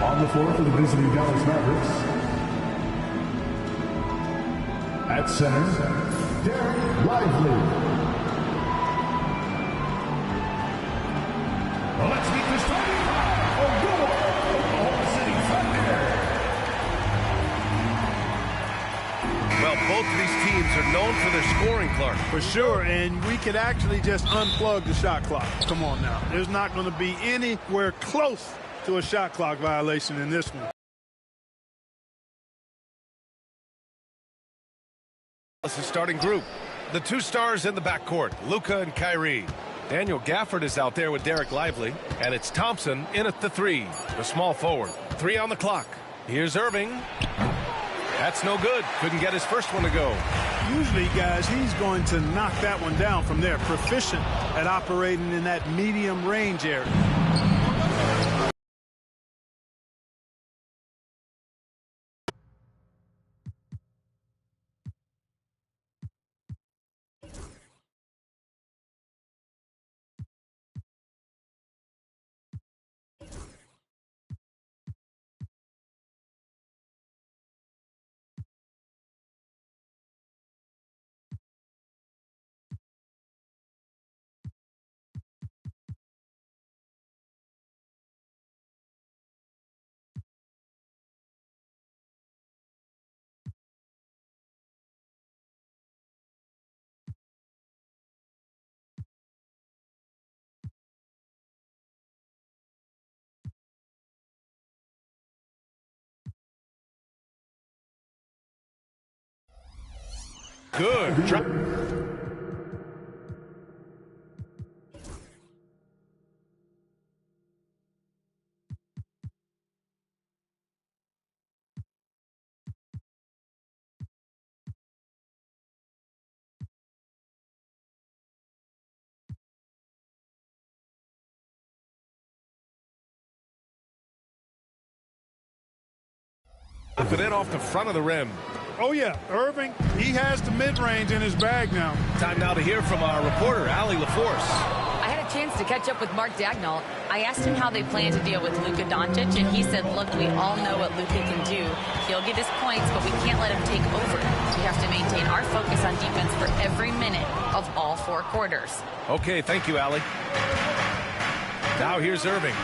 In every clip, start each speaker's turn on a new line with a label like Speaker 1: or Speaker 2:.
Speaker 1: On the floor for the visiting Dallas Mavericks, at center, Derek Lively. Let's meet the starting five for your Oklahoma City Thunder.
Speaker 2: Well, both of these teams are known for their scoring, Clark.
Speaker 3: For sure, and we could actually just unplug the shot clock. Come on now. There's not going to be anywhere close to a shot clock violation in this one.
Speaker 2: This is starting group. The two stars in the backcourt, Luka and Kyrie. Daniel Gafford is out there with Derek Lively, and it's Thompson in at the three, the small forward. 3 on the clock. Here's Irving. That's no good. Couldn't get his first one to go.
Speaker 3: Usually, guys, he's going to knock that one down from there. Proficient at operating in that medium range area.
Speaker 2: Good. Drop. Up and in off the front of the rim.
Speaker 3: Oh, yeah. Irving, he has the mid-range in his bag now.
Speaker 2: Time now to hear from our reporter, Allie LaForce.
Speaker 4: I had a chance to catch up with Mark Dagnall. I asked him how they plan to deal with Luka Doncic, and he said, look, we all know what Luka can do. He'll get his points, but we can't let him take over. We have to maintain our focus on defense for every minute of all 4 quarters.
Speaker 2: Okay, thank you, Allie. Now here's Irving.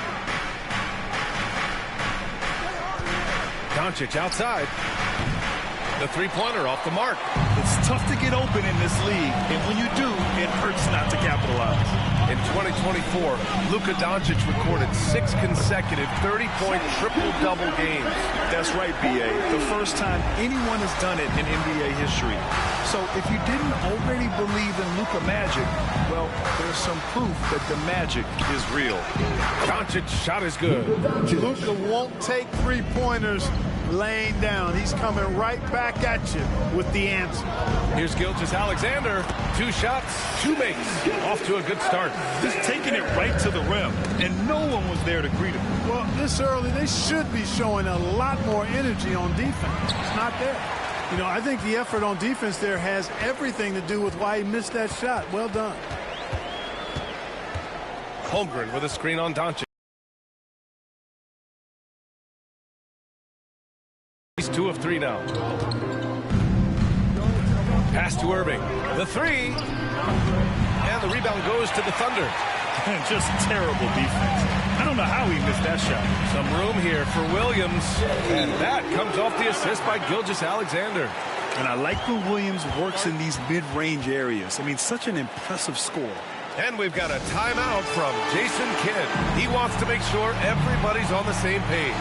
Speaker 2: Doncic outside. The three-pointer off the mark.
Speaker 5: It's tough to get open in this league, and when you do, it hurts not to capitalize.
Speaker 2: In 2024, Luka Doncic recorded 6 consecutive 30-point triple-double games.
Speaker 5: That's right, B.A. The first time anyone has done it in NBA history. So if you didn't already believe in Luka magic, well, there's some proof that the magic is real.
Speaker 2: Doncic shot is good.
Speaker 3: Luka won't take three-pointers laying down. He's coming right back at you with the answer.
Speaker 2: Here's Gilgeous-Alexander. 2 shots, 2 makes. Off to a good start.
Speaker 5: Just taking it right to the rim, and no one was there to greet him.
Speaker 3: Well, this early, they should be showing a lot more energy on defense. It's not there. You know, I think the effort on defense there has everything to do with why he missed that shot. Well done.
Speaker 2: Holmgren with a screen on Doncic. He's 2 of 3 now. Pass to Irving. The 3. And the rebound goes to the Thunder.
Speaker 5: Just terrible defense. I don't know how he missed that shot.
Speaker 2: Some room here for Williams. And that comes off the assist by Gilgeous-Alexander.
Speaker 5: And I like when Williams works in these mid-range areas. I mean, such an impressive score.
Speaker 2: And we've got a timeout from Jason Kidd. He wants to make sure everybody's on the same page.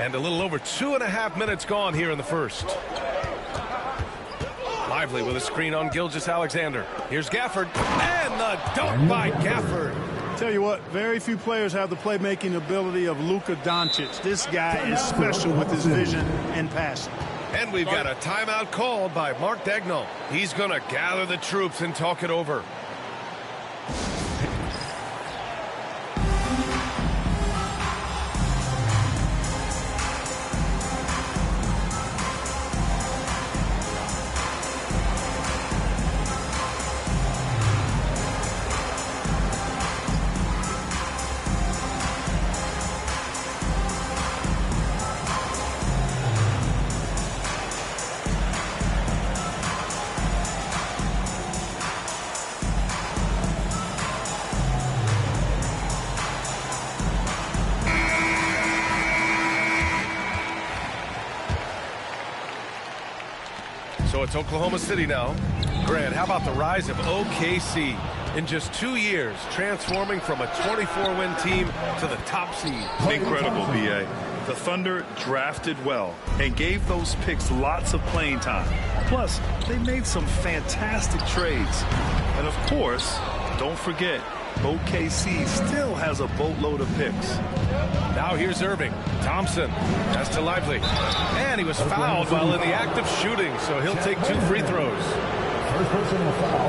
Speaker 2: And a little over 2.5 minutes gone here in the first. Lively with a screen on Gilgeous-Alexander. Here's Gafford. And the dunk by Gafford.
Speaker 3: Tell you what, very few players have the playmaking ability of Luka Doncic. This guy is special with his vision and passing.
Speaker 2: And we've got a timeout called by Mark Daigneault. He's going to gather the troops and talk it over. So it's Oklahoma City now. Grant, how about the rise of OKC? In just 2 years, transforming from a 24-win team to the top seed.
Speaker 5: Incredible, B.A. The Thunder drafted well and gave those picks lots of playing time. Plus, they made some fantastic trades. And of course, don't forget, OKC still has a boatload of picks.
Speaker 2: Now here's Irving. Thompson. Pass to Lively. And he was fouled while in the act of shooting, so he'll take 2 free throws.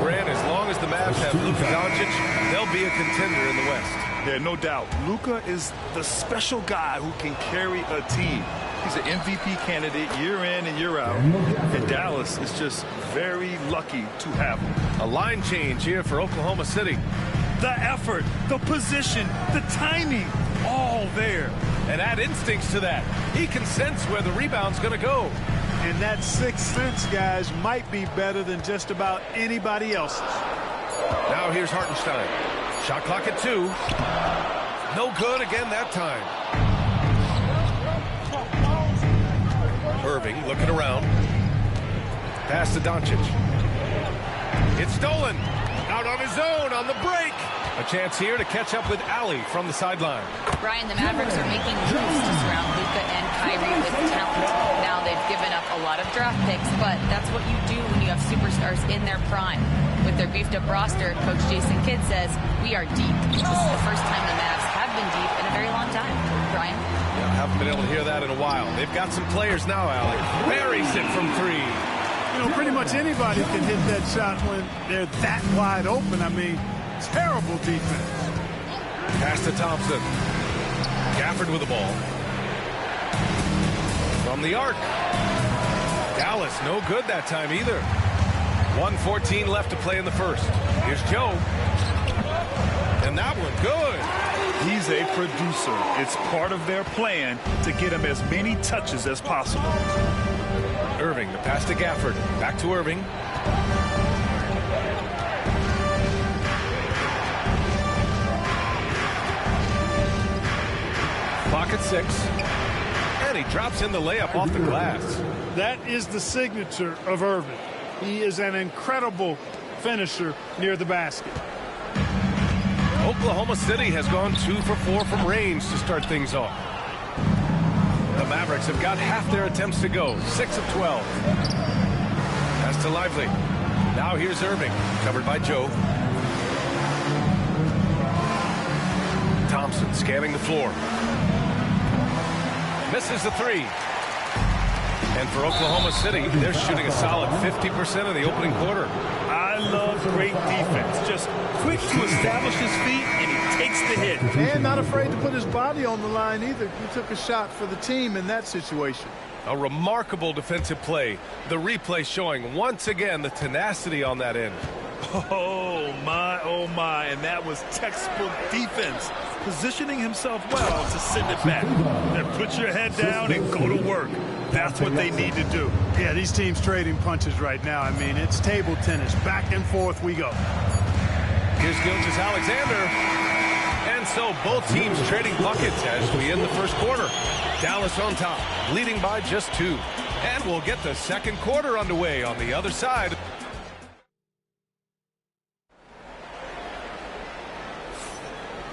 Speaker 2: Grant, as long as the Mavs have Luka Doncic, they'll be a contender in the West.
Speaker 5: Yeah, no doubt. Luka is the special guy who can carry a team. He's an MVP candidate year in and year out. And Dallas is just very lucky to have him.
Speaker 2: A line change here for Oklahoma City.
Speaker 5: The effort, the position, the timing, all there.
Speaker 2: And add instincts to that. He can sense where the rebound's going to go.
Speaker 3: And that sixth sense, guys, might be better than just about anybody else's.
Speaker 2: Now here's Hartenstein. Shot clock at 2. No good again that time. Irving looking around. Pass to Doncic. It's stolen. Out on his own on the break. A chance here to catch up with Allie from the sideline.
Speaker 4: Brian, the Mavericks are making moves to surround Luka and Kyrie with talent. Now they've given up a lot of draft picks, but that's what you do when you have superstars in their prime. With their beefed-up roster, Coach Jason Kidd says, we are deep. This is the first time the Mavs have been deep in a very long time. Brian?
Speaker 2: Yeah, I haven't been able to hear that in a while. They've got some players now, Allie. Buries it from 3.
Speaker 3: You know, pretty much anybody can hit that shot when they're that wide open. I mean, terrible defense.
Speaker 2: Pass to Thompson. Gafford with the ball. From the arc. Dallas, no good that time either. 1:14 left to play in the first. Here's Joe. And that one, good.
Speaker 5: He's a producer. It's part of their plan to get him as many touches as possible.
Speaker 2: Irving, the pass to Gafford. Back to Irving. Clock at 6. And he drops in the layup off the glass.
Speaker 3: That is the signature of Irving. He is an incredible finisher near the basket.
Speaker 2: Oklahoma City has gone 2 for 4 from range to start things off. The Mavericks have got half their attempts to go. 6 of 12. Pass to Lively. Now here's Irving. Covered by Joe. Thompson scanning the floor. Misses the 3. And for Oklahoma City, they're shooting a solid 50% in the opening quarter.
Speaker 5: I love great defense. Just quick to establish his feet, and he takes the hit.
Speaker 3: And not afraid to put his body on the line either. He took a shot for the team in that situation.
Speaker 2: A remarkable defensive play. The replay showing once again the tenacity on that end.
Speaker 5: Oh, my. And that was textbook defense. Positioning himself well to send it back. Then put your head down and go to work. That's what they need to do.
Speaker 3: Yeah, these teams trading punches right now. I mean, it's table tennis. Back and forth we go.
Speaker 2: Here's Gilgeous-Alexander. And so both teams trading buckets as we end the first quarter. Dallas on top, leading by just 2. And we'll get the second quarter underway on the other side.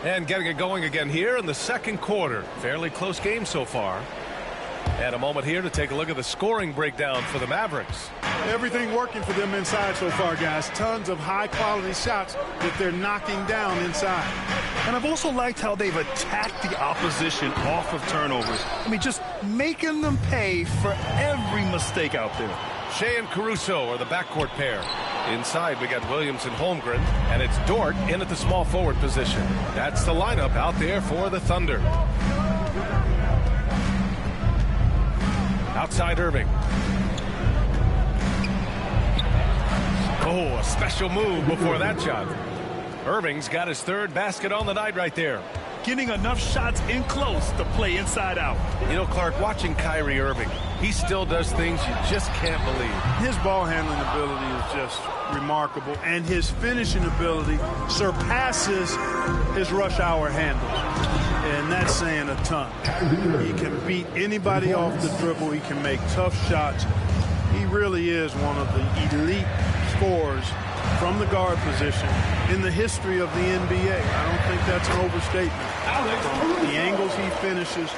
Speaker 2: And getting it going again here in the second quarter. Fairly close game so far. And a moment here to take a look at the scoring breakdown for the Mavericks.
Speaker 3: Everything working for them inside so far, guys. Tons of high-quality shots that they're knocking down inside.
Speaker 5: And I've also liked how they've attacked the opposition off of turnovers. I mean, just making them pay for every mistake out there.
Speaker 2: Shea and Caruso are the backcourt pair. Inside, we got Williams and Holmgren, and it's Dort in at the small forward position. That's the lineup out there for the Thunder. Outside Irving. Oh, a special move before that shot. Irving's got his third basket on the night right there.
Speaker 5: Getting enough shots in close to play inside out.
Speaker 2: You know, Clark, watching Kyrie Irving, he still does things you just can't believe.
Speaker 3: His ball handling ability is just remarkable, and his finishing ability surpasses his rush hour handles. And that's saying a ton. He can beat anybody off the dribble. He can make tough shots. He really is one of the elite scorers from the guard position in the history of the NBA. I don't think that's an overstatement. From the angles he finishes,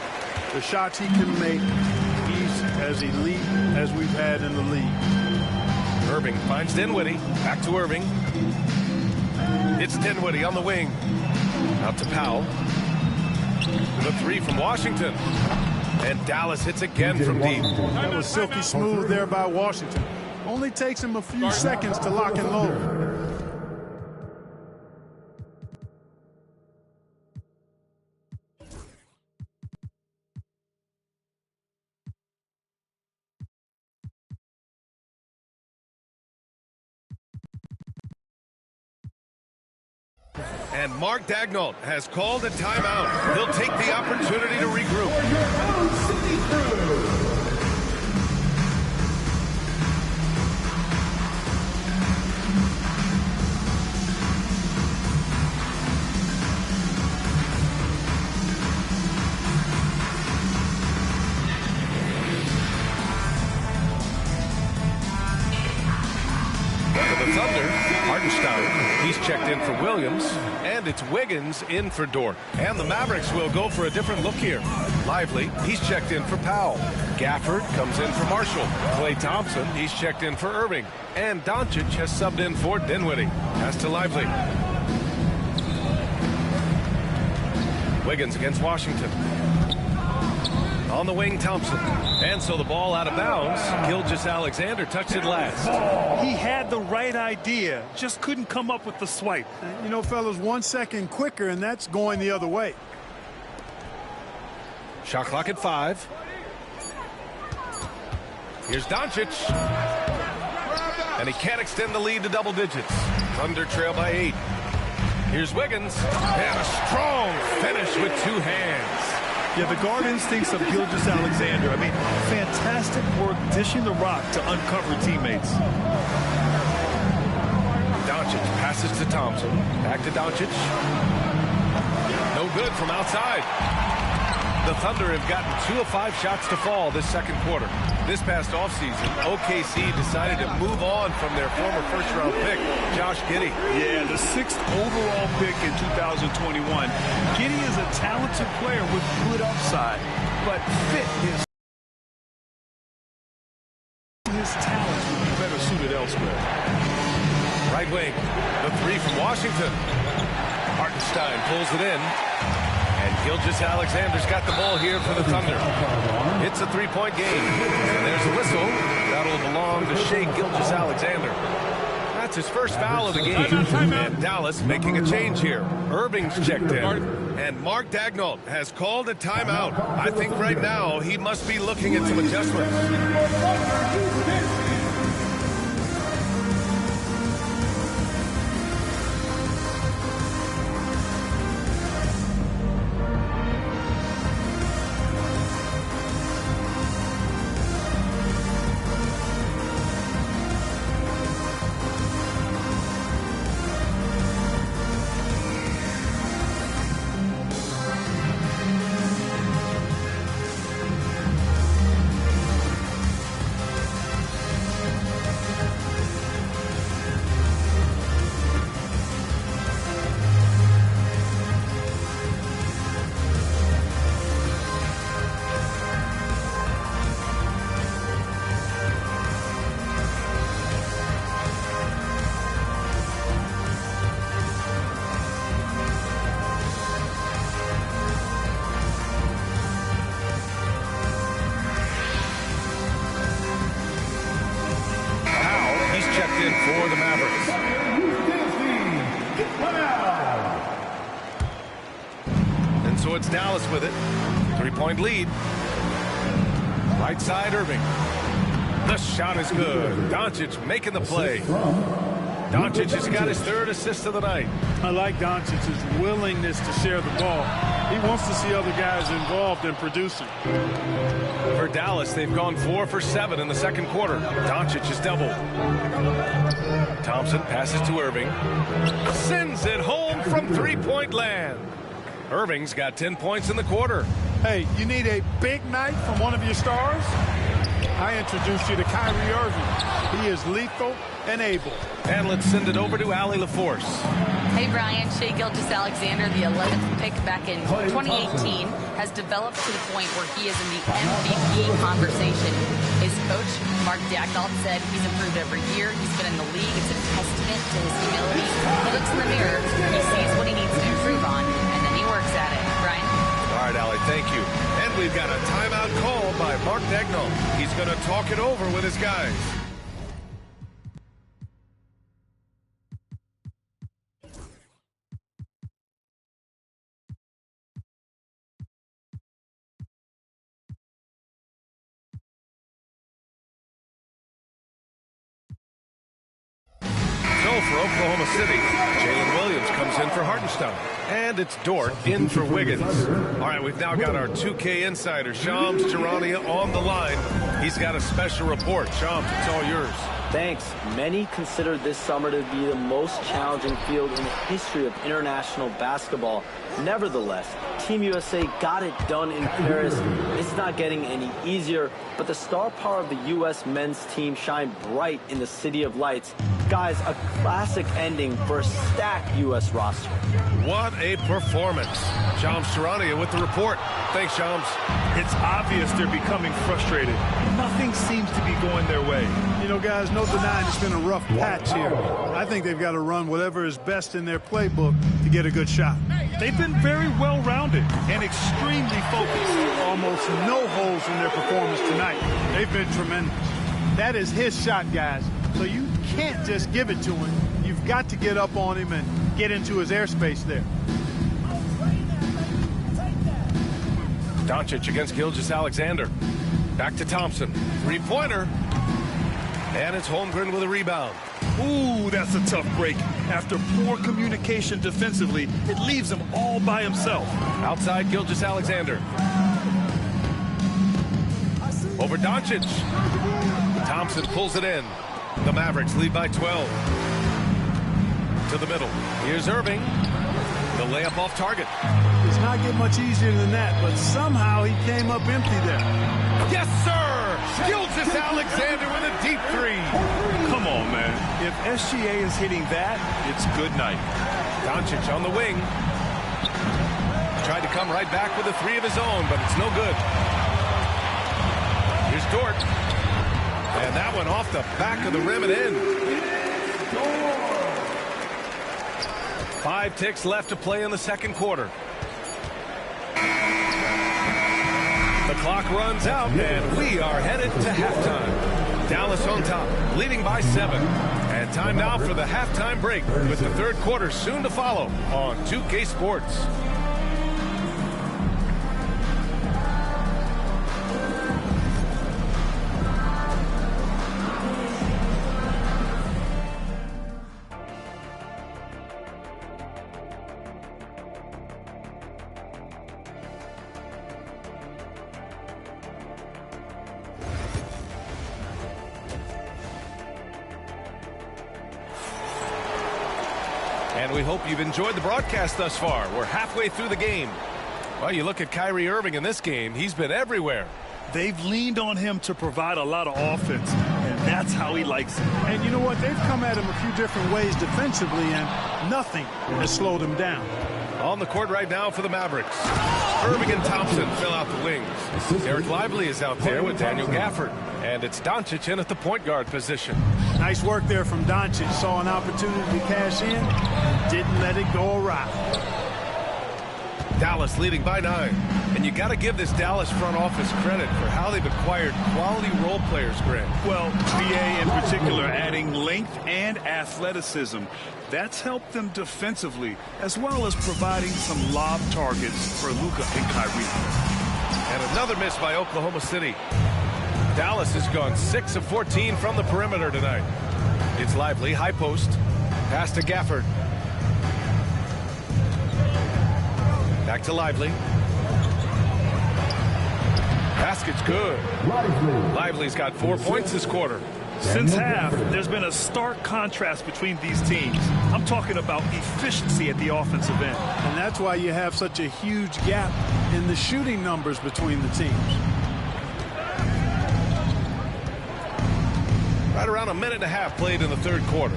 Speaker 3: the shots he can make, he's as elite as we've had in the league.
Speaker 2: Irving finds Dinwiddie. Back to Irving. It's Dinwiddie on the wing. Out to Powell. The three from Washington. And Dallas hits again from deep.
Speaker 3: That was silky smooth there by Washington. Only takes him a few seconds to lock and load.
Speaker 2: And Mark Daigneault has called a timeout. He'll take the opportunity to regroup. For the Thunder, Hartenstein, he's checked in for Williams, and it's Wiggins in for Dort. And the Mavericks will go for a different look here. Lively, he's checked in for Powell. Gafford comes in for Marshall. Klay Thompson, he's checked in for Irving. And Doncic has subbed in for Dinwiddie. Pass to Lively. Wiggins against Washington. On the wing, Thompson. And so the ball out of bounds. Gilgeous-Alexander touched it last.
Speaker 5: He had the right idea, just couldn't come up with the swipe.
Speaker 3: You know, fellas, 1 second quicker, and that's going the other way.
Speaker 2: Shot clock at 5. Here's Doncic. And he can't extend the lead to double digits. Thunder trail by 8. Here's Wiggins. And a strong finish with 2 hands.
Speaker 5: Yeah, the guard instincts of Gilgeous-Alexander. I mean, fantastic work dishing the rock to uncover teammates.
Speaker 2: Doncic passes to Thompson. Back to Doncic. No good from outside. The Thunder have gotten 2 of 5 shots to fall this second quarter. This past offseason, OKC decided to move on from their former first-round pick, Josh Giddey.
Speaker 5: Yeah, the 6th overall pick in 2021. Giddey is a talented player with good upside, but fit his talents would be better suited elsewhere.
Speaker 2: Right wing, the 3 from Washington. Hartenstein pulls it in. And Gilgeous-Alexander's got the ball here for the Thunder. It's a 3-point game. And there's a whistle. That'll belong to Shea Gilgeous-Alexander. That's his first foul of the game. And Dallas making a change here. Irving's checked in. And Mark Daigneault has called a timeout. I think right now he must be looking at some adjustments. So it's Dallas with it. 3-point lead. Right side, Irving. The shot is good. Doncic making the play. Doncic has got his 3rd assist of the night.
Speaker 3: I like Doncic's willingness to share the ball. He wants to see other guys involved in producing.
Speaker 2: For Dallas, they've gone 4 for 7 in the second quarter. Doncic is doubled. Thompson passes to Irving. Sends it home from 3-point land. Irving's got 10 points in the quarter.
Speaker 3: Hey, you need a big night from one of your stars? I introduced you to Kyrie Irving. He is lethal and able.
Speaker 2: And let's send it over to Allie LaForce.
Speaker 4: Hey, Brian. Shai Gilgeous-Alexander, the 11th pick back in 2018, has developed to the point where he is in the MVP conversation. His coach, Mark Daigneault, said he's improved every year. He's been in the league. It's a testament to his humility. He looks in the mirror, he sees what he needs to improve on, and then he works at it. Brian?
Speaker 2: All right, Allie, thank you. And we've got a timeout call by Mark Daigneault. He's going to talk it over with his guys. For Oklahoma City, Jalen Williams comes in for Hartenstein. And it's Dort in for Wiggins. All right, we've now got our 2K insider, Shams Charania, on the line. He's got a special report. Shams, it's all yours.
Speaker 6: Thanks. Many consider this summer to be the most challenging field in the history of international basketball. Nevertheless, Team USA got it done in Paris. It's not getting any easier, but the star power of the U.S. men's team shined bright in the City of Lights. Guys, a classic ending for a stacked U.S. roster.
Speaker 2: What a performance. Shams Charania with the report. Thanks, Shams.
Speaker 5: It's obvious they're becoming frustrated. Nothing seems to be going their way.
Speaker 3: You know, guys, no denying it's been a rough patch here. I think they've got to run whatever is best in their playbook to get a good shot.
Speaker 5: They've been very well-rounded and extremely focused.
Speaker 3: Almost no holes in their performance tonight. They've been tremendous. That is his shot, guys. So you can't just give it to him. You've got to get up on him and get into his airspace there.
Speaker 2: Doncic against Gilgeous-Alexander. Back to Thompson. Three-pointer. And it's Holmgren with a rebound.
Speaker 5: Ooh, that's a tough break. After poor communication defensively, it leaves him all by himself.
Speaker 2: Outside Gilgeous-Alexander. Over Doncic. Thompson pulls it in. The Mavericks lead by 12. To the middle. Here's Irving. The layup off target.
Speaker 3: It's not getting much easier than that, but somehow he came up empty there.
Speaker 2: Yes, sir! Gilgeous-Alexander with a deep three.
Speaker 5: Come on, man. If SGA is hitting that, it's good night.
Speaker 2: Doncic on the wing. Tried to come right back with a three of his own, but it's no good. Here's Dort. And that one off the back of the rim and in. 5 ticks left to play in the second quarter. The clock runs out, and we are headed to halftime. Dallas on top, leading by 7. And time now for the halftime break, with the third quarter soon to follow on 2K Sports. And we hope you've enjoyed the broadcast thus far. We're halfway through the game. Well, you look at Kyrie Irving in this game. He's been everywhere.
Speaker 5: They've leaned on him to provide a lot of offense, and that's how he likes it.
Speaker 3: And you know what? They've come at him a few different ways defensively, and nothing has slowed him down.
Speaker 2: On the court right now for the Mavericks. Irving and Thompson fill out the wings. Derek Lively is out there with Daniel Gafford. And it's Doncic in at the point guard position.
Speaker 3: Nice work there from Doncic. Saw an opportunity to cash in. Didn't let it go awry.
Speaker 2: Dallas leading by 9. And And you got to give this Dallas front office credit for how they've acquired quality role players, Greg.
Speaker 5: Well, BA in particular adding length and athleticism. That's helped them defensively, as well as providing some lob targets for Luka and Kyrie.
Speaker 2: And another miss by Oklahoma City. Dallas has gone 6 of 14 from the perimeter tonight. It's Lively, high post. Pass to Gafford. Back to Lively. Basket's good. Lively's got 4 points this quarter.
Speaker 5: Since half, there's been a stark contrast between these teams. I'm talking about efficiency at the offensive end.
Speaker 3: And that's why you have such a huge gap in the shooting numbers between the teams.
Speaker 2: Right around a minute and a half played in the third quarter.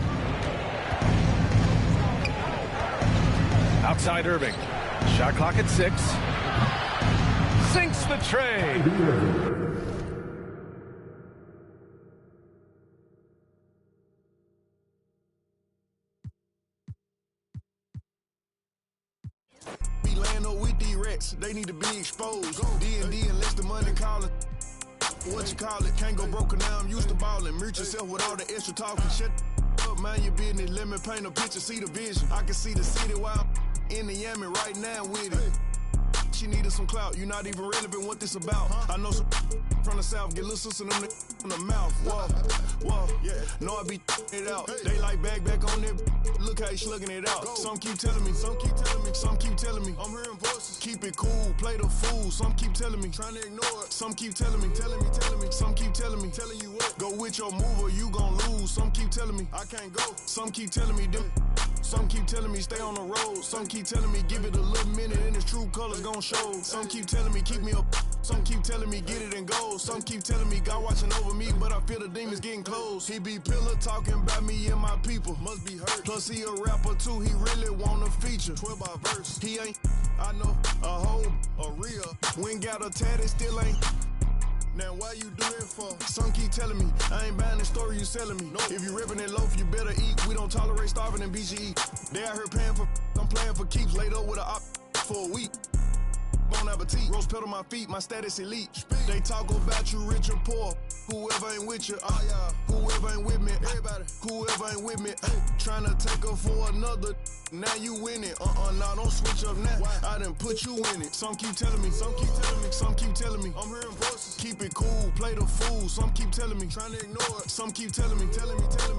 Speaker 2: Outside Irving. Shot clock at 6. Sinks the tray.
Speaker 1: With D-Rex, they need to be exposed. D&D unless the money calling. What you call it? Can't go broke now. I'm used to balling. Mute yourself with all the extra talking. Shut up, mind your business. Let me paint a picture, see the vision. I can see the city while I'm in the Yami right now with it. She needed some clout. You not even relevant what this about. I know some from the south get little sister in the mouth. Whoa, yeah. Know I be it out. They like back on there. Look how he slugging it out. Some keep telling me, some keep telling me. I'm hearing voices. Keep it cool, play the fool. Some keep telling me, trying to ignore it. Some keep telling me. Some keep telling me, telling you what. Go with your move or you gon' lose. Some keep telling me, I can't go. Some keep telling me, them. Some keep telling me stay on the road. Some keep telling me give it a little minute and its true colors gon' show. Some keep telling me keep me up. Some keep telling me get it and go. Some keep telling me God watching over me, but I feel the demons getting close. He be pillar talking about me and my people. Must be hurt. Plus he a rapper too. He really want a feature. 12 by verse. He ain't. I know a hoe, a real. When got a tatted still ain't. Now why you do it for? Some keep telling me I ain't buying the story you selling me. No. If you ripping that loaf, you better eat. We don't tolerate starving in BGE. They out here paying for. I'm playing for keeps. Laid up with a op for a week. Bon appetit. Rose pedal my feet. My status elite. They talk about you rich or poor. Whoever ain't with you, whoever ain't with me, everybody, whoever ain't with me, trying to take her for another. Now you win it. Nah, don't switch up now. I done put you in it. Some keep telling me, some keep telling me. I'm hearing voices. Keep it cool, play the fool. Some keep telling me, trying to ignore it. Some keep telling me.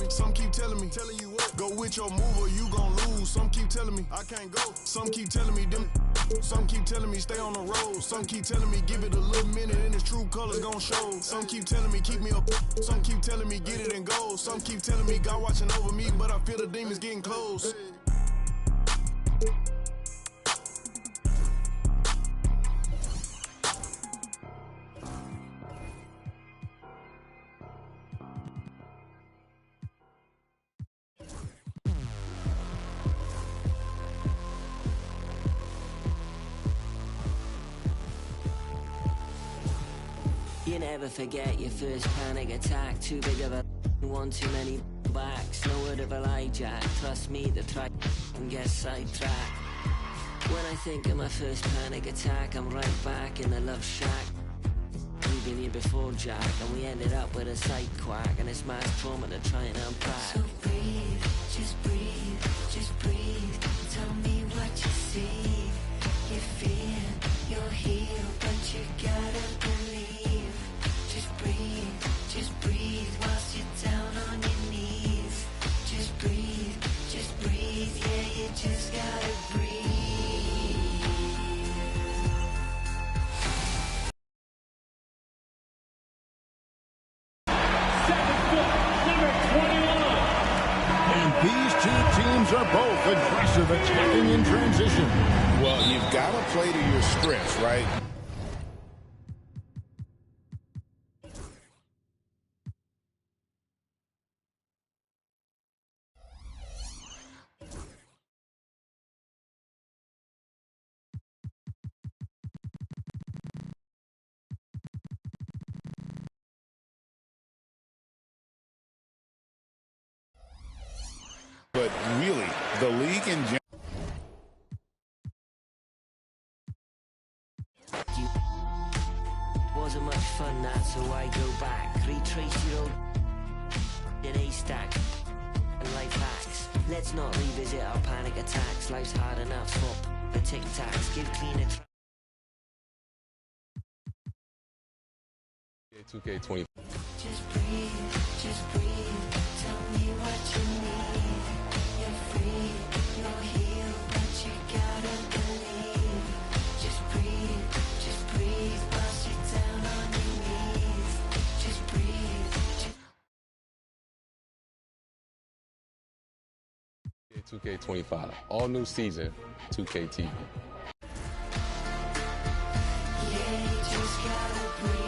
Speaker 1: Some keep telling me, telling you what. Go with your move or you gon' lose. Some keep telling me, I can't go. Some keep telling me, them. Some keep telling me stay on the road. Some keep telling me give it a little minute and its true colors gon' show. Some keep telling me keep me up. Some keep telling me get it and go. Some keep telling me God watching over me, but I feel the demons getting close.
Speaker 7: You never forget your first panic attack. Too big of a one, too many backs. No word of a lie, Jack. Trust me, the try and get sidetracked. When I think of my first panic attack, I'm right back in the love shack. We've been here before, Jack, and we ended up with a sight quack, and it's mass trauma to try and unpack. So breathe, just breathe, just breathe. Tell me what you see. You feel you're healed, but you gotta believe. Just breathe whilst you're down on your knees. Just breathe, yeah, you just gotta breathe.
Speaker 8: And these two teams are both aggressive attacking in transition.
Speaker 9: Well, you've got to play to your strengths, right? But really, the league in general.
Speaker 7: wasn't much fun that, so I go back. Retrace your old in a stack and life hacks. Let's not revisit our panic attacks. Life's hard enough, swap the tic-tacs. Give clean a
Speaker 10: 2K20.
Speaker 7: Just breathe, tell me what you need. You're free, you're healed, but you gotta believe. Just breathe, bust you down on your knees. Just breathe.
Speaker 10: 2K25. All new season, 2K TV.
Speaker 7: Yeah, you just gotta breathe.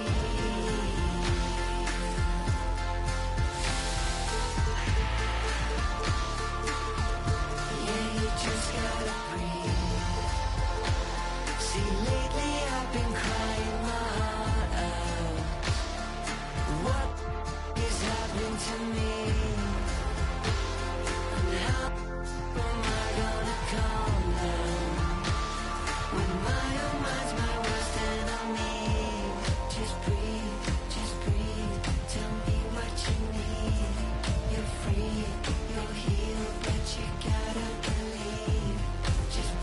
Speaker 7: Just gotta breathe. See, lately I've been crying my heart out. What is happening to me? And how am I gonna calm down when my own mind's my worst enemy? Just breathe, tell me what you need. You're free, you're healed, but you gotta believe. Just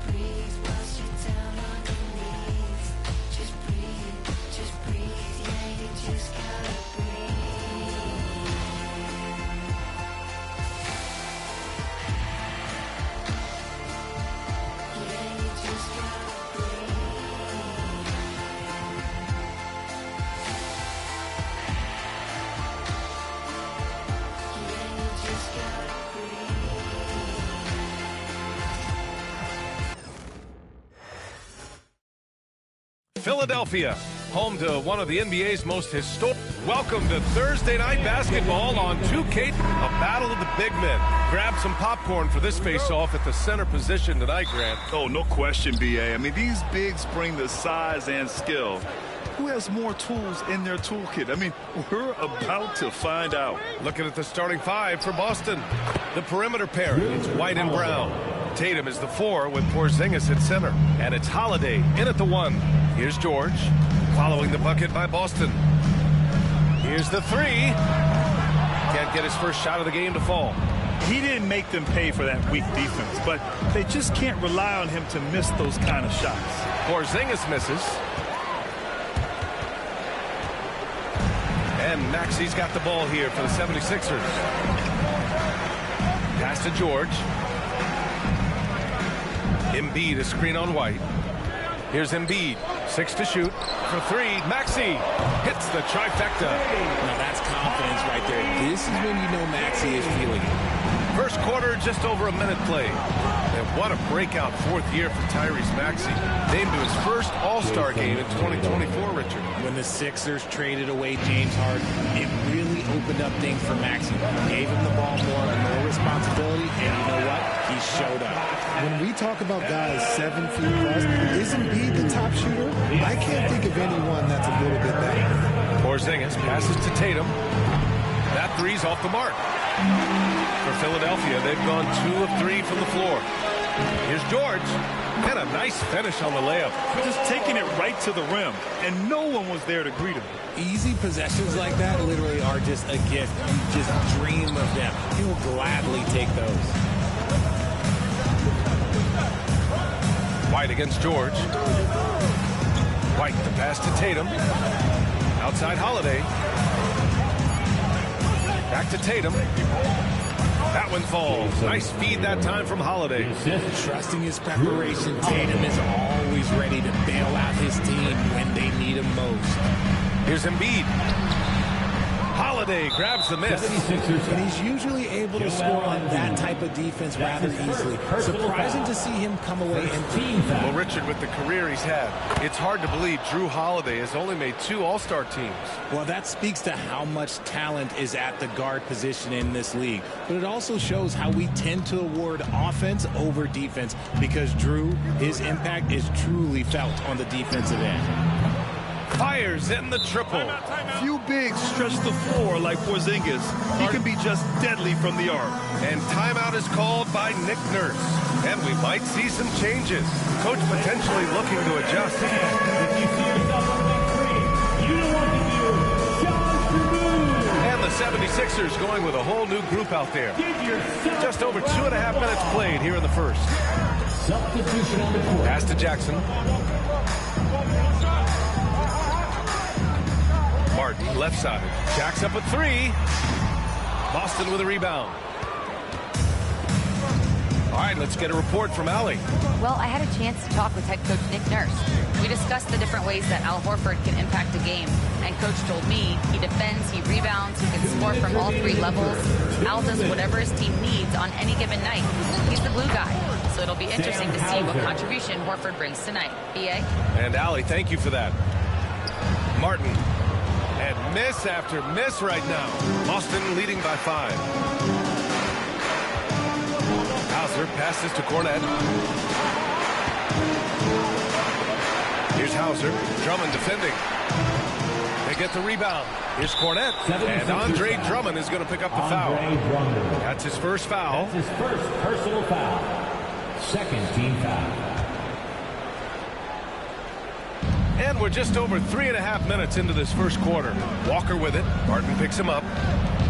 Speaker 7: breathe, whilst you're down on your knees. Just breathe, yeah, you just gotta breathe. Yeah, you just gotta breathe. Yeah, you just gotta breathe.
Speaker 2: Philadelphia, home to one of the NBA's most historic. Welcome to Thursday Night Basketball on 2K, a battle of the big men. Grab some popcorn for this face-off at the center position tonight, Grant.
Speaker 5: Oh, no question, B.A. I mean, these bigs bring the size and skill. Who has more tools in their toolkit? I mean, we're about to find out.
Speaker 2: Looking at the starting five for Boston. The perimeter pair, it's White and Brown. Tatum is the 4 with Porzingis at center. And it's Holiday in at the 1. Here's George, following the bucket by Boston. Here's the 3. Can't get his first shot of the game to fall.
Speaker 5: He didn't make them pay for that weak defense, but they just can't rely on him to miss those kind of shots.
Speaker 2: Porzingis misses. And Maxi's got the ball here for the 76ers. Pass to George. Embiid, a screen on White. Here's Embiid, 6 to shoot. For 3, Maxi hits the trifecta.
Speaker 9: Now that's confidence right there. This is when you know Maxi is feeling it.
Speaker 2: First quarter, just over a minute played. And what a breakout 4th year for Tyrese Maxey. Named to his first All-Star game in 2024, Richard.
Speaker 9: When the Sixers traded away James Harden, it really opened up things for Maxey. Gave him the ball more responsibility, and you know what? He showed up.
Speaker 11: When we talk about guys 7 feet plus, is Embiid the top shooter? I can't think of anyone that's a little bit better.
Speaker 2: Porzingis passes to Tatum. That 3's off the mark. For Philadelphia, they've gone 2 of 3 from the floor. Here's George. And a nice finish on the layup.
Speaker 5: Just taking it right to the rim, and no one was there to greet him.
Speaker 9: Easy possessions like that literally are just a gift. You just dream of them. He'll gladly take those.
Speaker 2: White against George. White, the pass to Tatum. Outside Holiday. Back to Tatum. That one falls. Nice feed that time from Holiday.
Speaker 9: Trusting his preparation, Tatum is always ready to bail out his team when they need him most.
Speaker 2: Here's Embiid. Holiday grabs the miss.
Speaker 9: And he's usually able to score on that type of defense rather easily. Surprising to see him come away and team foul.
Speaker 2: Well, Richard, with the career he's had, it's hard to believe Drew Holiday has only made 2 All-Star teams.
Speaker 9: Well, that speaks to how much talent is at the guard position in this league. But it also shows how we tend to award offense over defense because Drew, his impact is truly felt on the defensive end.
Speaker 2: Fires in the triple.
Speaker 5: Few bigs stretch the floor like Porzingis. He can be just deadly from the arc.
Speaker 2: And timeout is called by Nick Nurse. And we might see some changes. Coach potentially looking to adjust. 76ers going with a whole new group out there. Just over 2.5 minutes played here in the first. Pass to Jackson. Martin, left side. Jacks up a three. Boston with a rebound. All right, let's get a report from Allie.
Speaker 4: Well, I had a chance to talk with head coach Nick Nurse. We discussed the different ways that Al Horford can impact a game. And coach told me he defends, he rebounds, he can score from all three levels. Al does whatever his team needs on any given night. He's the glue guy. So it'll be interesting to see what contribution Horford brings tonight. BA?
Speaker 2: And Allie, thank you for that. Martin. And miss after miss right now. Boston leading by 5. Hauser passes to Cornette. Here's Hauser. Drummond defending. They get the rebound. Here's Cornette. And Andre Drummond is going to pick up the foul. That's his first foul.
Speaker 12: That's his first personal foul. Second team foul.
Speaker 2: And we're just over 3.5 minutes into this first quarter. Walker with it. Martin picks him up.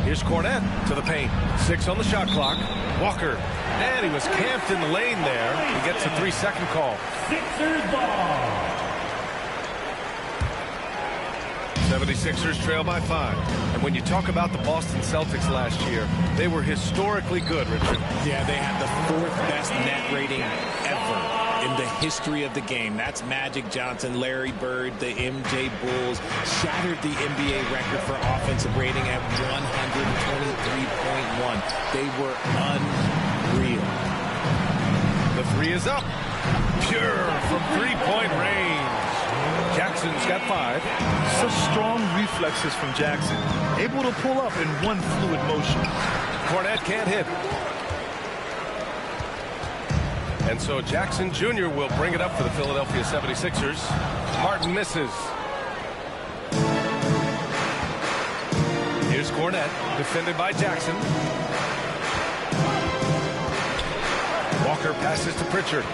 Speaker 2: Here's Cornette to the paint. 6 on the shot clock. Walker. And he was camped in the lane there. He gets a 3-second call.
Speaker 12: Sixers ball.
Speaker 2: 76ers trail by 5. And when you talk about the Boston Celtics last year, they were historically good, Richard.
Speaker 9: Yeah, they had the 4th best net rating ever in the history of the game. That's Magic Johnson, Larry Bird, the MJ Bulls, shattered the NBA record for offensive rating at 123.1. They were unreal.
Speaker 2: The 3 is up. Pure from 3-point range. Jackson's got 5.
Speaker 5: Such strong reflexes from Jackson. Able to pull up in one fluid motion.
Speaker 2: Cornette can't hit. And so Jackson Jr. will bring it up for the Philadelphia 76ers. Martin misses. Here's Cornette, defended by Jackson. Walker passes to Pritchard.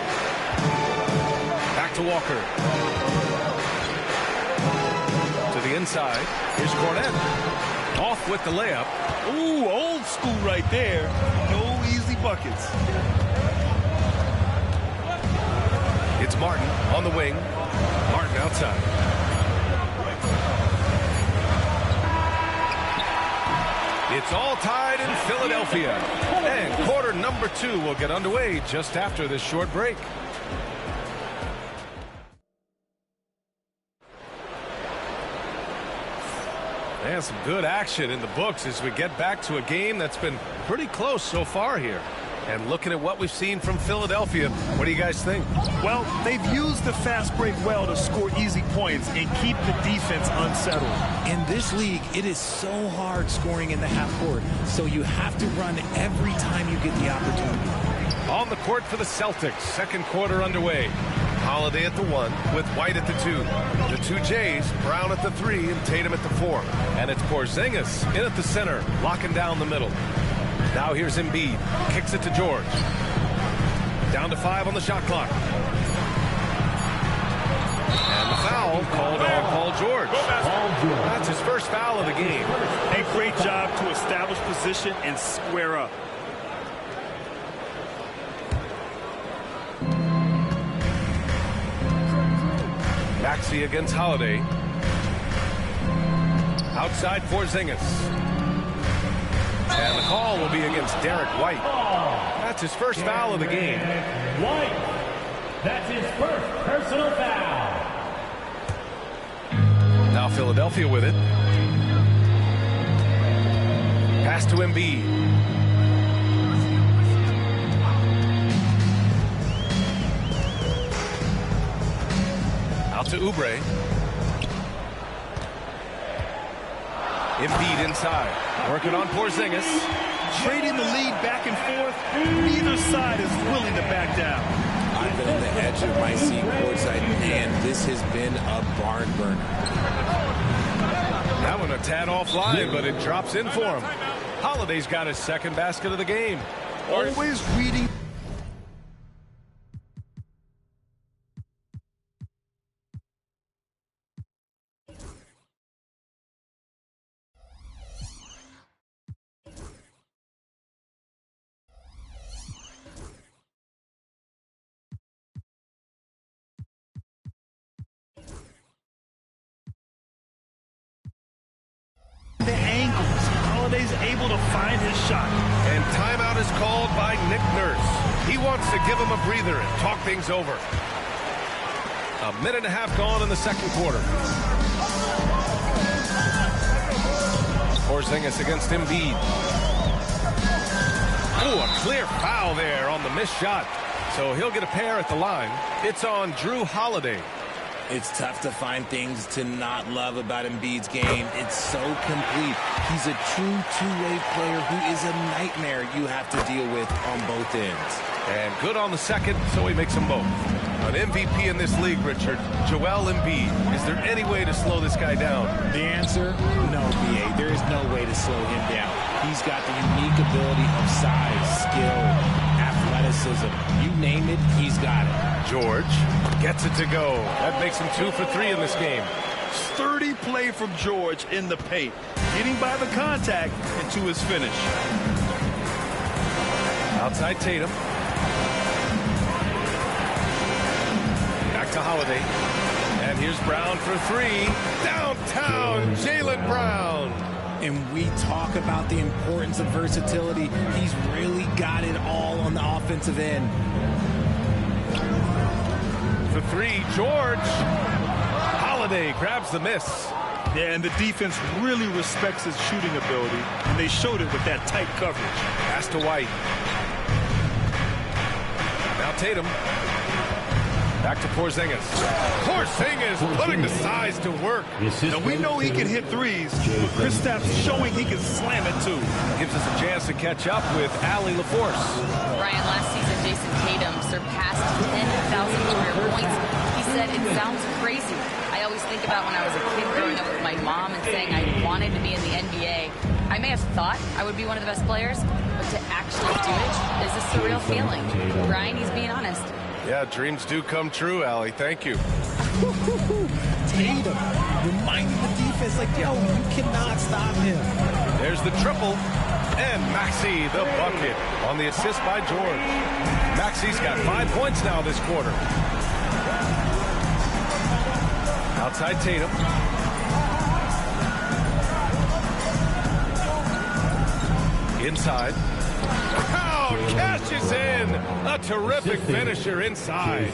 Speaker 2: Back to Walker. To the inside. Here's Cornette. Off with the layup.
Speaker 5: Ooh, old school right there. No easy buckets.
Speaker 2: It's Martin on the wing. Martin outside. It's all tied in Philadelphia. And quarter number 2 will get underway just after this short break. And some good action in the books as we get back to a game that's been pretty close so far here. And looking at what we've seen from Philadelphia, what do you guys think?
Speaker 5: Well, they've used the fast break well to score easy points and keep the defense unsettled.
Speaker 9: In this league, it is so hard scoring in the half court, so you have to run every time you get the opportunity.
Speaker 2: On the court for the Celtics, second quarter underway. Holiday at the 1 with White at the 2. The 2 Jays, Brown at the 3 and Tatum at the 4. And it's Porzingis in at the center, locking down the middle. Now here's Embiid. Kicks it to George. Down to 5 on the shot clock. And the foul called on Paul George. That's his first foul of the game.
Speaker 5: A great job to establish position and square up.
Speaker 2: Maxey against Holiday. Outside Porzingis. And the call will be against Derek White. That's his first foul of the game.
Speaker 12: White. That's his first personal foul.
Speaker 2: Now Philadelphia with it. Pass to Embiid. Out to Oubre. Embiid inside. Working on Porzingis.
Speaker 5: Trading the lead back and forth. Neither side is willing to back down.
Speaker 9: I've been on the edge of my seat courtside, and this has been a barn burner.
Speaker 2: That one a tad offline, but it drops in for him. Holiday's got his second basket of the game.
Speaker 5: Always reading. Holiday's able to find his shot.
Speaker 2: And timeout is called by Nick Nurse. He wants to give him a breather and talk things over. A minute and a half gone in the second quarter. Porzingis against Embiid. Ooh, a clear foul there on the missed shot. So he'll get a pair at the line. It's on Drew Holiday.
Speaker 9: It's tough to find things to not love about Embiid's game. It's so complete. He's a true two-way player who is a nightmare you have to deal with on both ends.
Speaker 2: And good on the second, so he makes them both. An MVP in this league, Richard, Joel Embiid. Is there any way to slow this guy down?
Speaker 9: The answer, no, BA. There is no way to slow him down. He's got the unique ability of size, skill, athleticism. You name it, he's got it.
Speaker 2: George gets it to go. That makes him 2 for 3 in this game.
Speaker 5: Sturdy play from George in the paint, getting by the contact and to his finish.
Speaker 2: Outside Tatum. Back to Holiday. And here's Brown for 3. Downtown, Jaylen Brown.
Speaker 9: And we talk about the importance of versatility. He's really got it all on the offensive end.
Speaker 2: For 3, George. Holiday grabs the miss.
Speaker 5: Yeah, and the defense really respects his shooting ability, and they showed it with that tight coverage.
Speaker 2: Pass to White. Now Tatum. Back to Porzingis. Porzingis putting the size to work.
Speaker 5: Now we know he can hit threes, but Kristaps showing he can slam it too.
Speaker 2: Gives us a chance to catch up with Allie LaForce.
Speaker 4: Brian, last season, Jason Tatum surpassed 10,000 career points. He said, it sounds crazy. I always think about when I was a kid growing up with my mom and saying I wanted to be in the NBA. I may have thought I would be one of the best players, but to actually do it is a surreal feeling. Brian, he's being honest.
Speaker 2: Yeah, dreams do come true, Allie. Thank you.
Speaker 9: Tatum reminding the defense, like, yo, you cannot stop him.
Speaker 2: There's the triple. And Maxey, the bucket, on the assist by George. Maxey's got 5 points now this quarter. Outside Tatum. Inside. Brown cashes in. A terrific finisher inside.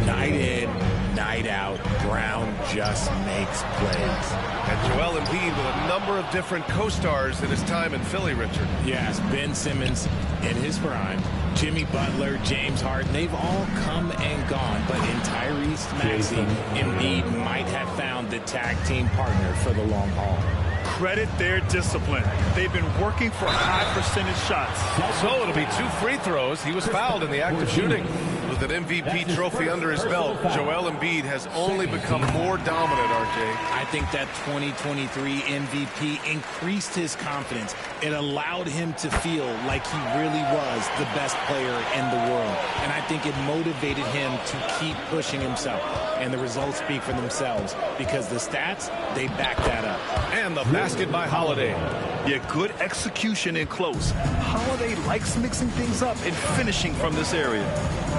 Speaker 9: Night in, night out, Brown just makes plays.
Speaker 2: And Joel Embiid with a number of different co-stars in his time in Philly, Richard.
Speaker 9: Yes, Ben Simmons in his prime, Jimmy Butler, James Harden, they've all come and gone. But in Tyrese Maxey, Embiid might have found the tag team partner for the long haul.
Speaker 5: Credit their discipline. They've been working for high percentage shots.
Speaker 2: So it'll be 2 free throws. He was fouled in the act of shooting. With an MVP trophy under his belt, Joel Embiid has only become more dominant, RJ.
Speaker 9: I think that 2023 MVP increased his confidence. It allowed him to feel like he really was the best player in the world. And I think it motivated him to keep pushing himself. And the results speak for themselves because the stats, they back that up.
Speaker 2: And the basket by Holiday.
Speaker 5: Yeah, good execution in close. Holiday likes mixing things up and finishing from this area.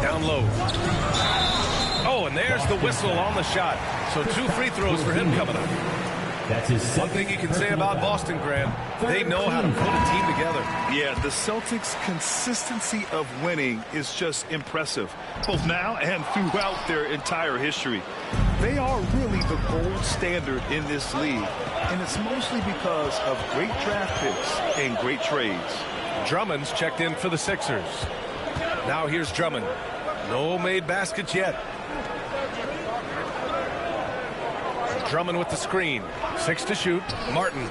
Speaker 2: Down low. Oh, and there's the whistle on the shot. So 2 free throws for him coming up. One thing you can say about Boston, Grant, they know how to put a team together.
Speaker 5: Yeah, the Celtics' consistency of winning is just impressive, both now and throughout their entire history. They are really the gold standard in this league, and it's mostly because of great draft picks and great trades.
Speaker 2: Drummond's checked in for the Sixers. Now here's Drummond. No made baskets yet. Drummond with the screen. 6 to shoot. Martin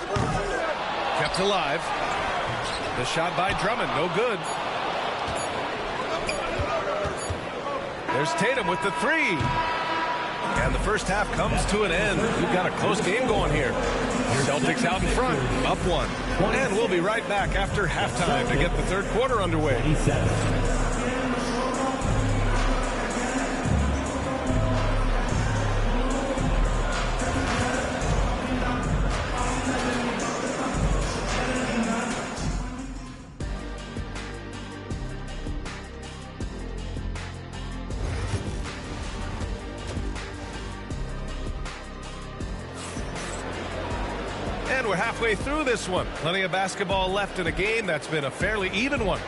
Speaker 2: kept alive. The shot by Drummond, no good. There's Tatum with the 3. And the first half comes to an end. We've got a close game going here. Celtics out in front, up 1. And we'll be right back after halftime to get the third quarter underway. And we're halfway through this one. Plenty of basketball left in a game that's been a fairly even one.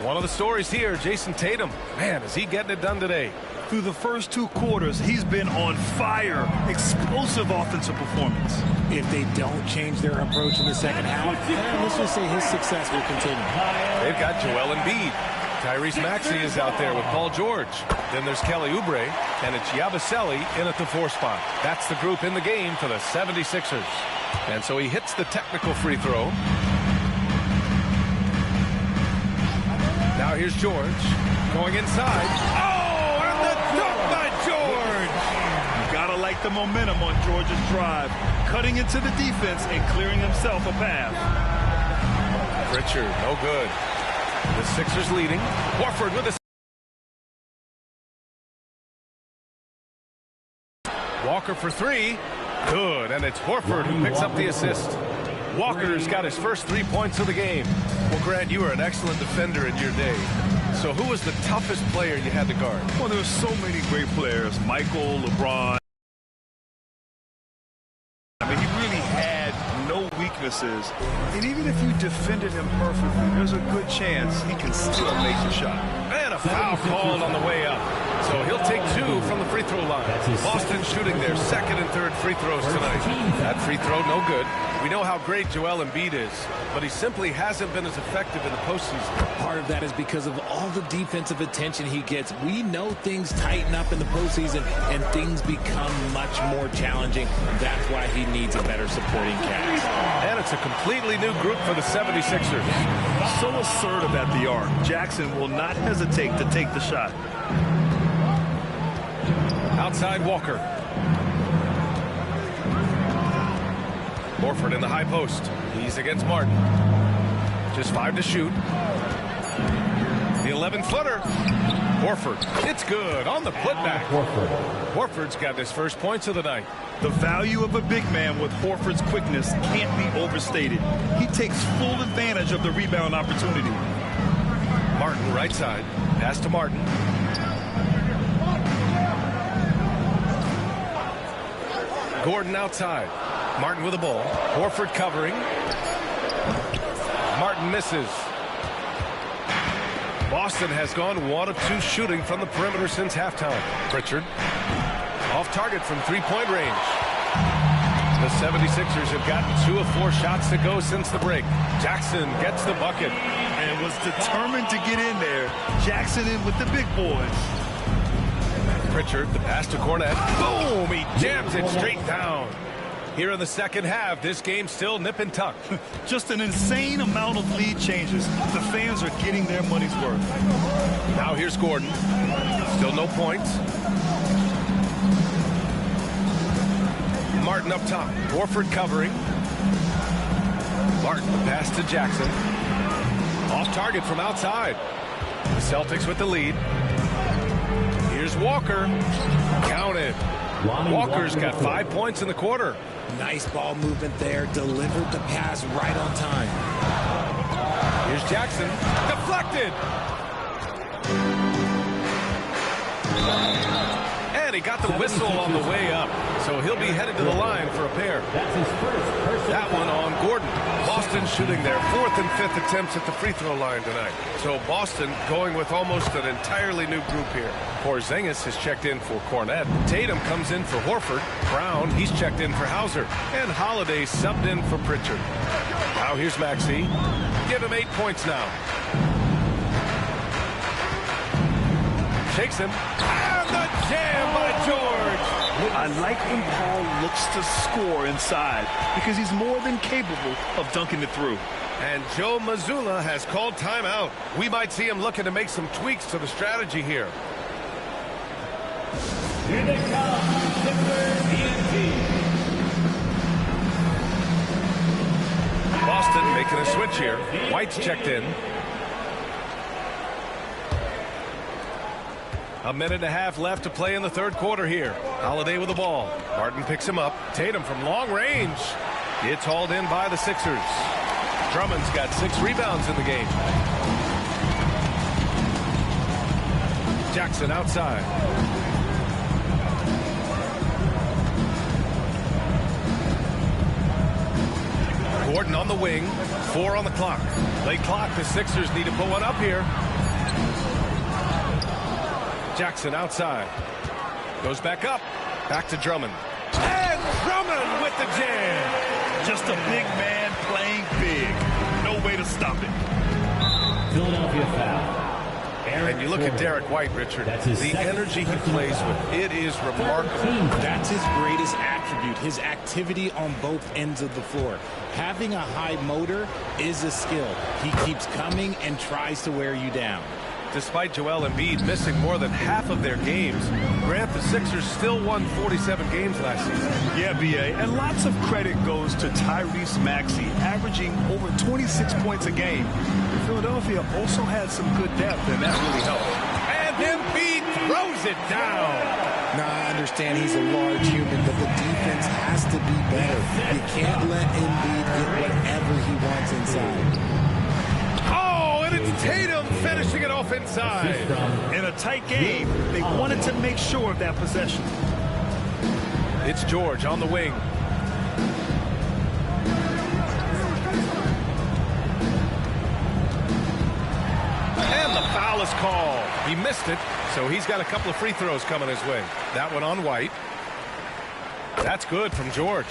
Speaker 2: One of the stories here, Jason Tatum. Man, is he getting it done today.
Speaker 5: Through the first 2 quarters, he's been on fire. Explosive offensive performance.
Speaker 9: If they don't change their approach in the second half, let's just say his success will continue.
Speaker 2: They've got Joel Embiid. Tyrese Maxey is out there with Paul George. Then there's Kelly Oubre, and it's Yabusele in at the 4 spot. That's the group in the game for the 76ers. And so he hits the technical free throw. Now here's George going inside. Oh, and the dunk by George!
Speaker 5: You gotta like the momentum on George's drive, cutting into the defense and clearing himself a path.
Speaker 2: Pritchard, no good. The Sixers leading. Horford with a Walker for 3. Good, and it's Horford who picks up the assist. Walker's got his first 3 points of the game. Well, Grant, you were an excellent defender in your day. So who was the toughest player you had to guard?
Speaker 5: Well, there's so many great players. Michael, LeBron. I mean, he really had no weaknesses. And even if you defended him perfectly, there's a good chance he can still make the shot.
Speaker 2: And a foul called on the way up. So he'll take 2 from the free throw line. Boston shooting their second and third free throws tonight. That free throw, no good. We know how great Joel Embiid is, but he simply hasn't been as effective in the postseason.
Speaker 9: Part of that is because of all the defensive attention he gets. We know things tighten up in the postseason, and things become much more challenging. That's why he needs a better supporting cast.
Speaker 2: And it's a completely new group for the 76ers.
Speaker 5: So assertive at the arc. Jackson will not hesitate to take the shot.
Speaker 2: Outside Walker. Horford in the high post. He's against Martin. Just 5 to shoot. The 11-footer. Horford. It's good on the putback. Horford's got his first points of the night.
Speaker 5: The value of a big man with Horford's quickness can't be overstated. He takes full advantage of the rebound opportunity.
Speaker 2: Martin right side. Pass to Martin. Gordon outside. Martin with the ball. Horford covering. Martin misses. Boston has gone 1 of 2 shooting from the perimeter since halftime. Pritchard off target from 3-point range. The 76ers have gotten 2 of 4 shots to go since the break. Jackson gets the bucket
Speaker 5: and was determined to get in there. Jackson in with the big boys.
Speaker 2: Pritchard, the pass to Cornette. Boom! He jams it straight down. Here in the second half, this game's still nip and tuck.
Speaker 5: Just an insane amount of lead changes. The fans are getting their money's worth.
Speaker 2: Now here's Gordon. Still no points. Martin up top. Horford covering. Martin, the pass to Jackson. Off target from outside. The Celtics with the lead. Here's Walker. Counted. Walker's got 5 points in the quarter.
Speaker 9: Nice ball movement there. Delivered the pass right on time.
Speaker 2: Here's Jackson. Deflected. And he got the whistle on the way up. So he'll be headed to the line for a pair. That one on Gordon. Boston shooting their 4th and 5th attempts at the free throw line tonight. So Boston going with almost an entirely new group here. Porzingis has checked in for Cornette. Tatum comes in for Horford. Brown, he's checked in for Hauser. And Holiday subbed in for Pritchard. Now here's Maxey. Give him 8 points now. Shakes him. And the jam by George.
Speaker 5: I like when Paul looks to score inside because he's more than capable of dunking it through.
Speaker 2: And Joe Mazzulla has called timeout. We might see him looking to make some tweaks to the strategy here.
Speaker 12: Here they come,
Speaker 2: Boston making a switch here. White's checked in. A minute and a half left to play in the third quarter here. Holiday with the ball. Martin picks him up. Tatum from long range. It's hauled in by the Sixers. Drummond's got 6 rebounds in the game. Jackson outside. on the wing, 4 on the clock. Late clock, the Sixers need to put one up here. Jackson outside. Goes back up. Back to Drummond. And Drummond with the jam.
Speaker 5: Just a big man playing big. No way to stop it.
Speaker 12: Philadelphia foul.
Speaker 2: And you look at Derek White, Richard, the energy he plays with, it is remarkable.
Speaker 9: That's his greatest attribute, his activity on both ends of the floor. Having a high motor is a skill. He keeps coming and tries to wear you down.
Speaker 2: Despite Joel Embiid missing more than half of their games, Grant, the Sixers still won 47 games last season.
Speaker 5: Yeah, B.A., and lots of credit goes to Tyrese Maxey, averaging over 26 points a game. Philadelphia also had some good depth, and that really helped.
Speaker 2: And Embiid throws it down.
Speaker 9: Now, I understand he's a large human, but the defense has to be better. You can't let Embiid get whatever he wants inside.
Speaker 2: It's Tatum finishing it off inside.
Speaker 5: In a tight game, they wanted to make sure of that possession.
Speaker 2: It's George on the wing. And the foul is called. He missed it, so he's got a couple of free throws coming his way. That one on White. That's good from George.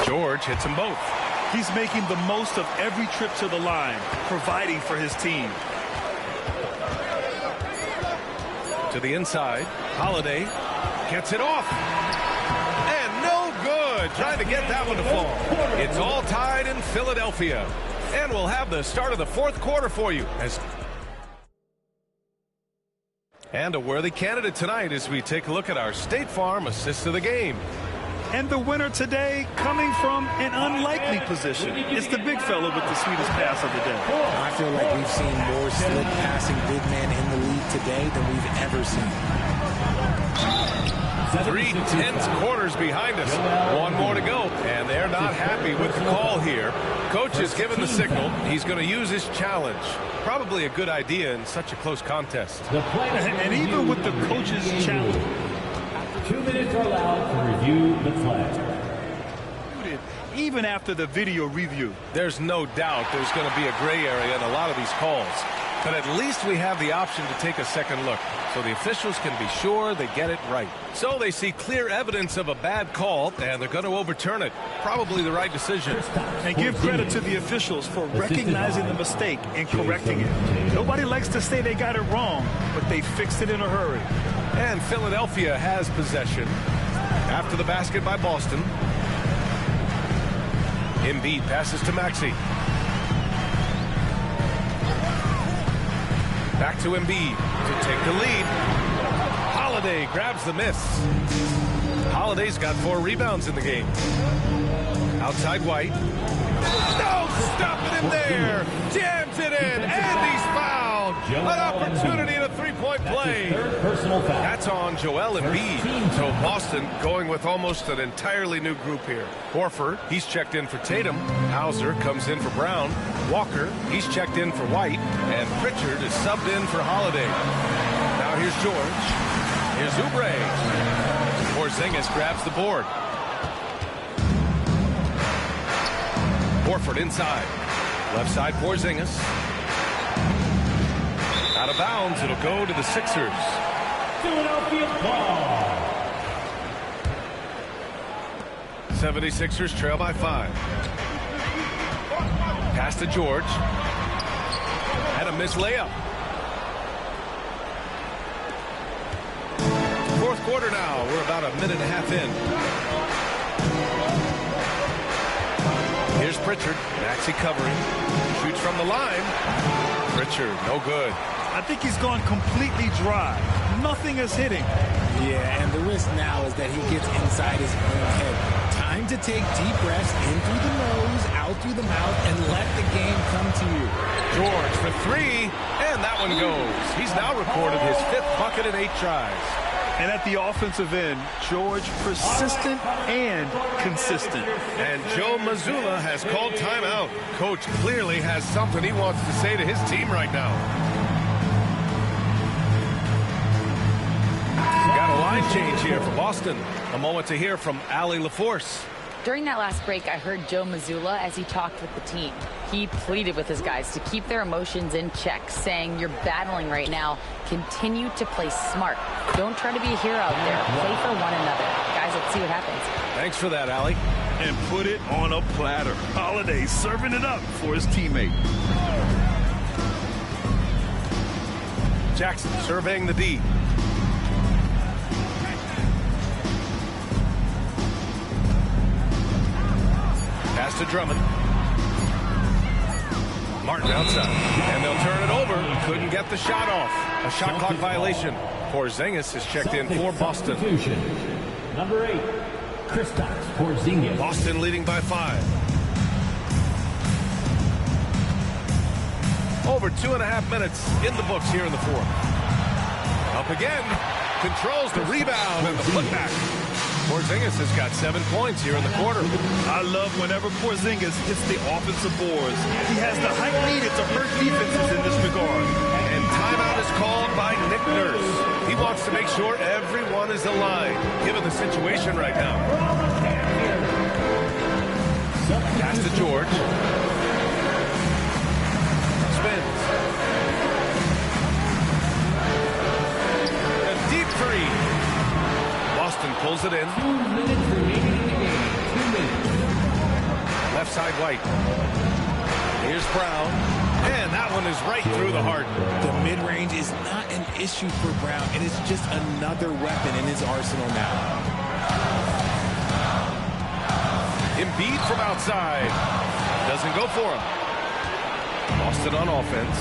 Speaker 2: George hits them both.
Speaker 5: He's making the most of every trip to the line, providing for his team.
Speaker 2: To the inside. Holiday gets it off. And no good. Trying to get that one to fall. It's all tied in Philadelphia. And we'll have the start of the fourth quarter for you. And a worthy candidate tonight as we take a look at our State Farm assist of the game.
Speaker 5: And the winner today coming from an unlikely position. It's the big fella with the sweetest pass of the day.
Speaker 9: I feel like we've seen more slick passing big men in the league today than we've ever seen.
Speaker 2: 3 tense quarters behind us. One more to go. And they're not happy with the call here. Coach has given the signal. He's going to use his challenge. Probably a good idea in such a close contest.
Speaker 5: And even with the coach's challenge,
Speaker 12: 2 minutes are allowed to review the play.
Speaker 5: Even after the video review.
Speaker 2: There's no doubt there's going to be a gray area in a lot of these calls. But at least we have the option to take a second look, so the officials can be sure they get it right. So they see clear evidence of a bad call, and they're going to overturn it. Probably the right decision.
Speaker 5: And give credit to the officials for recognizing the mistake and correcting it. Nobody likes to say they got it wrong, but they fixed it in a hurry.
Speaker 2: And Philadelphia has possession after the basket by Boston. Embiid passes to Maxey. Back to Embiid to take the lead. Holiday grabs the miss. Holiday's got 4 rebounds in the game. Outside White. No, stopping him there. Jams it in, and he's fouled. An opportunity in a three-point play. That's on Joel Embiid. So Boston going with almost an entirely new group here. Horford, he's checked in for Tatum. Hauser comes in for Brown. Walker, he's checked in for White. And Pritchard is subbed in for Holiday. Now here's George. Here's Oubre. Porzingis grabs the board. Horford inside. Left side, Porzingis. Out of bounds, it'll go to the Sixers.
Speaker 12: Philadelphia ball.
Speaker 2: 76ers trail by 5. Pass to George. Had a missed layup. Fourth quarter now. We're about a minute and a half in. Here's Pritchard. Maxey covering. Shoots from the line. Pritchard, no good.
Speaker 5: I think he's gone completely dry. Nothing is hitting.
Speaker 9: Yeah, and the risk now is that he gets inside his own head. Time to take deep breaths in through the nose, out through the mouth, and let the game come to you.
Speaker 2: George for 3, and that one goes. He's now recorded his 5th bucket in 8 tries.
Speaker 5: And at the offensive end, George persistent and consistent.
Speaker 2: And Joe Mazzulla has called timeout. Coach clearly has something he wants to say to his team right now. Got a lot line change here for Boston. A moment to hear from Allie LaForce.
Speaker 4: During that last break, I heard Joe Mazzulla as he talked with the team. He pleaded with his guys to keep their emotions in check, saying, you're battling right now. Continue to play smart. Don't try to be a hero out there. Play for one another. Guys, let's see what happens.
Speaker 2: Thanks for that, Allie.
Speaker 5: And put it on a platter. Holiday serving it up for his teammate.
Speaker 2: Jackson surveying the D. Pass to Drummond. Martin outside. And they'll turn it over. Couldn't get the shot off. A shot clock violation. Porzingis is checked in for Boston.
Speaker 12: Number 8, Kristaps Porzingis.
Speaker 2: Boston leading by 5. Over 2.5 minutes in the books here in the fourth. Up again. Controls the rebound and the putback. Porzingis has got 7 points here in the quarter.
Speaker 5: I love whenever Porzingis hits the offensive boards. He has the height needed to hurt defenses in this regard.
Speaker 2: And timeout is called by Nick Nurse. He wants to make sure everyone is aligned, given the situation right now. Pass to George. Spins. A deep three. Boston pulls it in.
Speaker 12: 2 minutes remaining in the game. 2 minutes.
Speaker 2: Left side White. Here's Brown. And that one is right through the heart.
Speaker 9: The mid-range is not an issue for Brown. It is just another weapon in his arsenal now.
Speaker 2: Embiid from outside. Doesn't go for him. Boston on offense.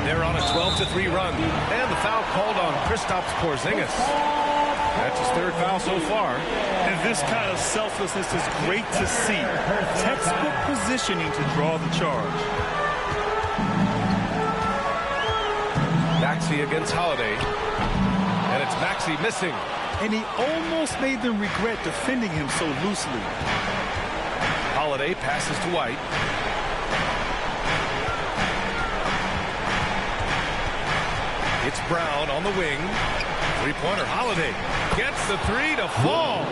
Speaker 2: They're on a 12-3 run. And the foul called on Kristaps Porzingis. That's his 3rd foul so far.
Speaker 5: And this kind of selflessness is great to see. Textbook positioning to draw the charge.
Speaker 2: Maxey against Holiday. And it's Maxey missing.
Speaker 5: And he almost made them regret defending him so loosely.
Speaker 2: Holiday passes to White. It's Brown on the wing. Three-pointer. Holiday gets the 3 to fall.